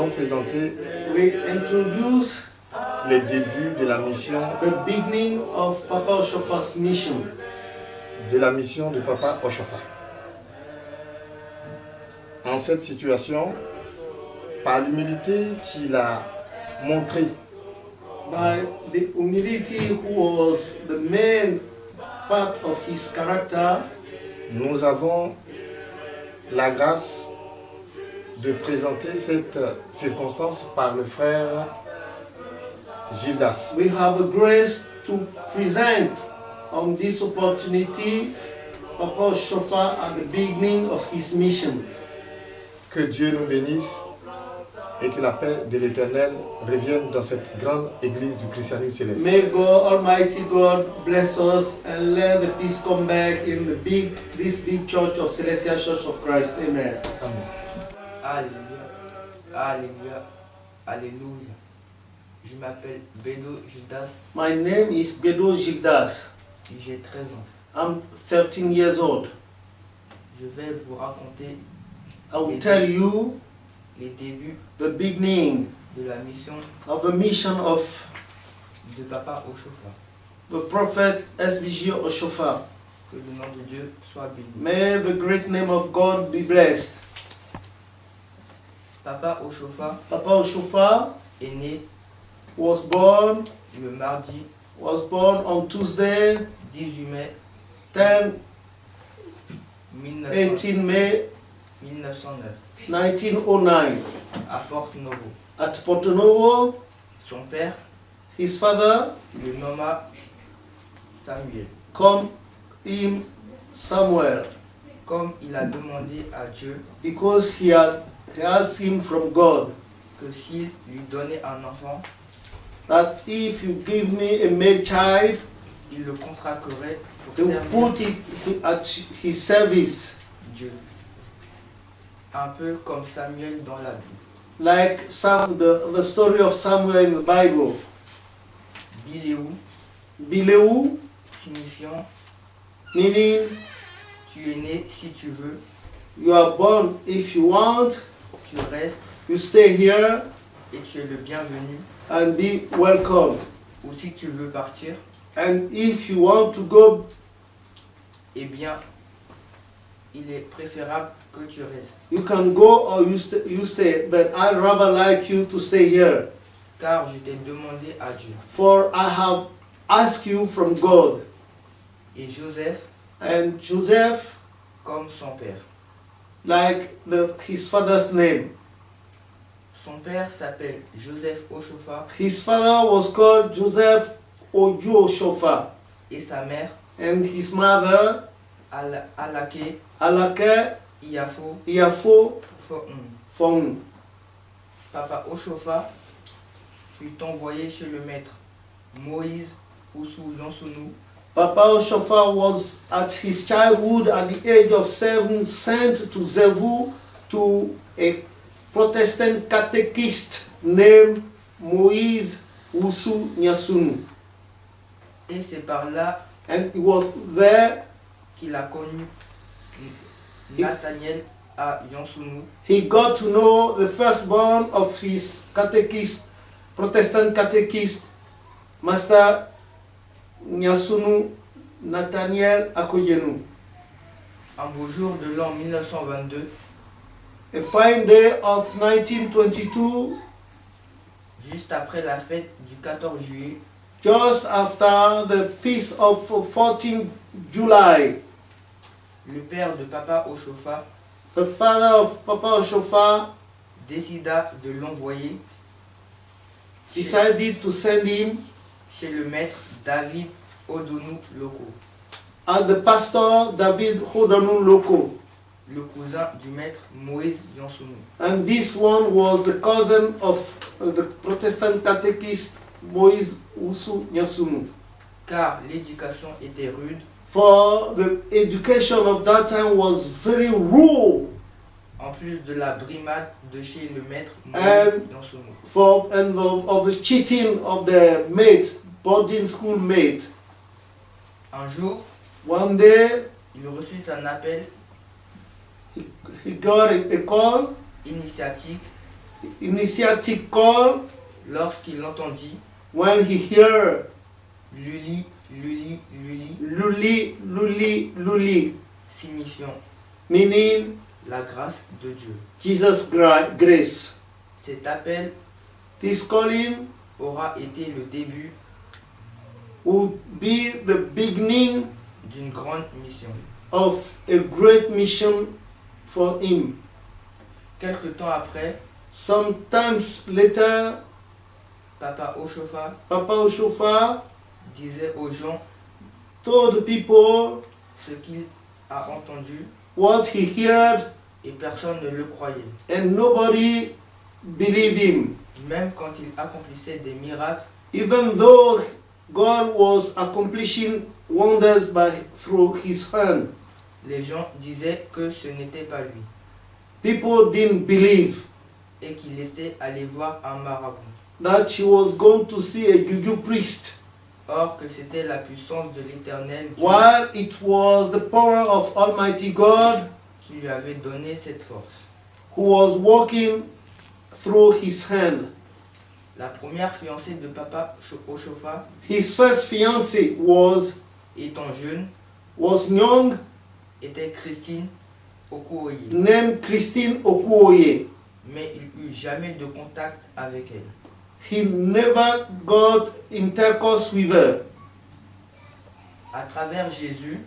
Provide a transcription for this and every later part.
allons présenter we introduce les débuts de la mission of Papa Oshofa's mission. de Papa Oshofa. En cette situation, par l'humilité qu'il a montrée, By the humility who was the main part of his character, nous avons la grâce de présenter cette circonstance par le frère Gildas. we have a grace to present on this opportunity Papa Oshofa at the beginning of his mission. Que Dieu nous bénisse et que la paix de l'Éternel revienne dans cette grande église du christianisme céleste. May God, Almighty God, bless us and let the peace come back in this big church of Celestial Church of Christ. Amen. Amen. Alléluia, alléluia, alléluia. Je m'appelle Bédo Gildas, My name is Bedo Gildas. j'ai 13 ans. I'm 13 years old. Je vais vous raconter I will tell you les débuts the beginning de la mission of the mission of de Papa Oshofa. the prophet SBG Oshofa. Que le nom de Dieu soit béni. May the great name of God be blessed. Papa Oshofa Papa Oshofa est né was born le mardi on Tuesday, 18 mai 10, 1900 18 May 1909 1909 à Porto Novo. at Porto Novo. Son père His father le nomma Samuel. called him Samuel Comme il a demandé à Dieu because he asked him from God que s'il lui donnait un enfant, that if you give me a male child, il le consacrerait he pour will servir put it at his service, Dieu. Un peu comme Samuel dans la Bible. like the story of Samuel in the Bible. Biléou, Bileu, signifiant meaning tu es né si tu veux, you are born if you want, tu restes you stay here et tu es le bienvenu. and be welcome. Ou si tu veux partir, And if you want to go, eh bien, il est préférable que tu restes. you can go or you stay. But I'd rather like you to stay here. Car je t'ai demandé à Dieu. For I have asked you from God. Et Joseph, And Joseph, comme son père. like his father's name. Son père s'appelle Joseph Oshofa His father was called Joseph Ojuoshofa. et sa mère And his mother, Alake Alake Iafo Iafo Foun. Fong. Papa Oshofa fut envoyé chez le maître Moïse Oussou Yansounou Papa Oshofa was at his childhood at the age of 7 sent to Zevu to a Protestant catechist named Moïse Oussou Nyasunu. et c'est par là And he was there, qu'il a connu Nathaniel à Yansounou he got to know the firstborn of his catechist, Protestant catechist, Master Nyasunu Nathaniel Akoyenu. un beau jour de l'an 1922, A fine day of 1922, juste après la fête du 14 juillet, just after the feast of 14 July, le père de Papa Oshofa the father of Papa Oshofa décida de l'envoyer decided to send him chez le maître David Odonou Loko, at the pastor David Hodonu Loko. le cousin du maître Moïse Yansounou. And this one was the cousin of the Protestant catechist Moïse Oussou Nyasunu. Car l'éducation était rude, For the education of that time was very rude. en plus de la brimade de chez le maître Moïse And Yansounou. of the cheating of the mates, boarding school mate. Un jour, One day il reçut un appel he got a call initiatique initiatic call, lorsqu'il entendit when he heard Luli, Luli, Luli, Luli, Luli, Luli, signifiant meaning la grâce de Dieu. Jesus' grace. Cet appel This calling aura été le début would be the beginning d'une grande mission. of a great mission for him. Quelque temps après, Sometimes later, Papa Oshofa Papa Oshofa disait aux gens told the people ce qu'il a entendu what he heard, et personne ne le croyait. and nobody believed him. Même quand il accomplissait des miracles, Even though God was accomplishing wonders through his hand, les gens disaient que ce n'était pas lui people didn't believe et qu'il était allé voir un marabout. that he was going to see a juju priest, Or que c'était la puissance de l'Éternel Dieu while it was the power of Almighty God qui lui avait donné cette force. who was working through his hand. La première fiancée de Papa Oshofa, His first fiancée was étant jeune, young, était Christine Okuoye, named Christine Okuoye. mais il n'eut jamais de contact avec elle. He never got intercourse with her. À travers Jésus,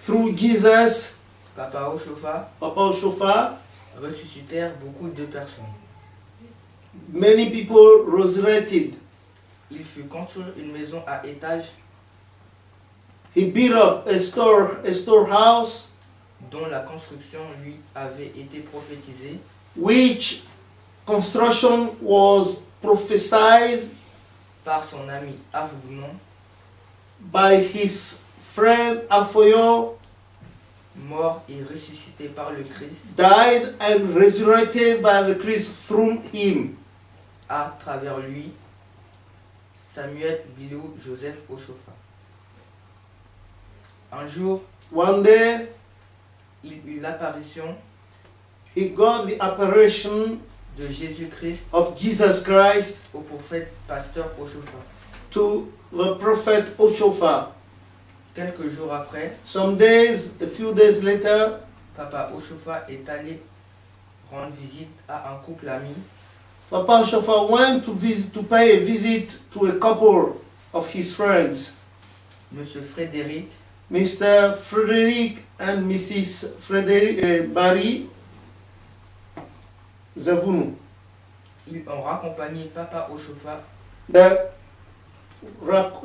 Through Jesus, Papa Oshofa Papa Oshofa, ressuscitèrent beaucoup de personnes. many people resurrected. Il fut construire une maison à étage He built up a storehouse, dont la construction lui avait été prophétisée which construction was prophesied par son ami Avounon, by his friend Afoyo, mort et ressuscité par le Christ died and resurrected by the Christ through him. à travers lui, Samuel Bilou Joseph Oshofa. Un jour, One day, il eut l'apparition he got the apparition de Jésus-Christ of Jesus Christ au prophète pasteur Oshofa. to the prophet Oshofa. Quelques jours après, A few days later, Papa Oshofa est allé rendre visite à un couple ami Papa Oshofa went to pay a visit to a couple of his friends, Monsieur Frédéric Mr. Frederick and Mrs. Frederick Barry Zavunu. Ils ont raccompagné Papa Oshofa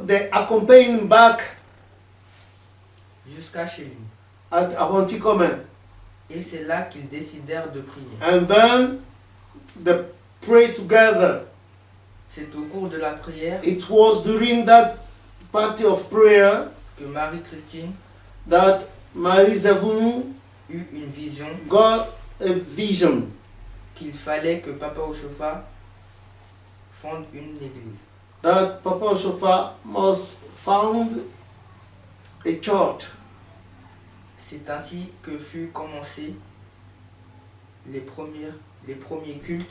They accompanied him back jusqu'à chez lui. at Awantikome, Et c'est là qu'ils décidèrent de prier. and then they prayed together. C'est au cours de la prière It was during that party of prayer que Marie-Christine that Marie Zavunu eut une vision got a vision qu'il fallait que Papa Oshofa fonde une église. that Papa Oshofa must found a church. C'est ainsi que fut commencé les premiers cultes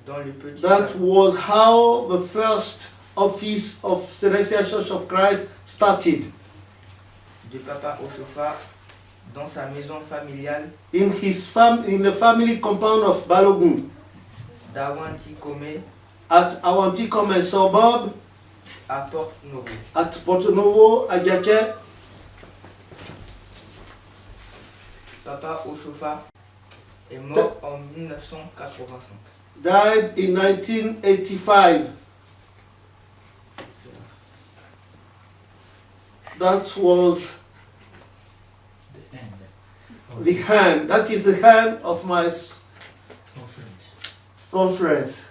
dans le petit That village. was how the first office of Celestial Church of Christ started. De Papa Oshofa dans sa maison familiale In the family compound of Balogun d'Awanti Kome at Awantikome suburb à Porte Novo. at Porto Novo, Ajake. Papa Oshofa est mort en 1985. Died in 1985. That was The end of the hand. That is the hand of my conference. conference.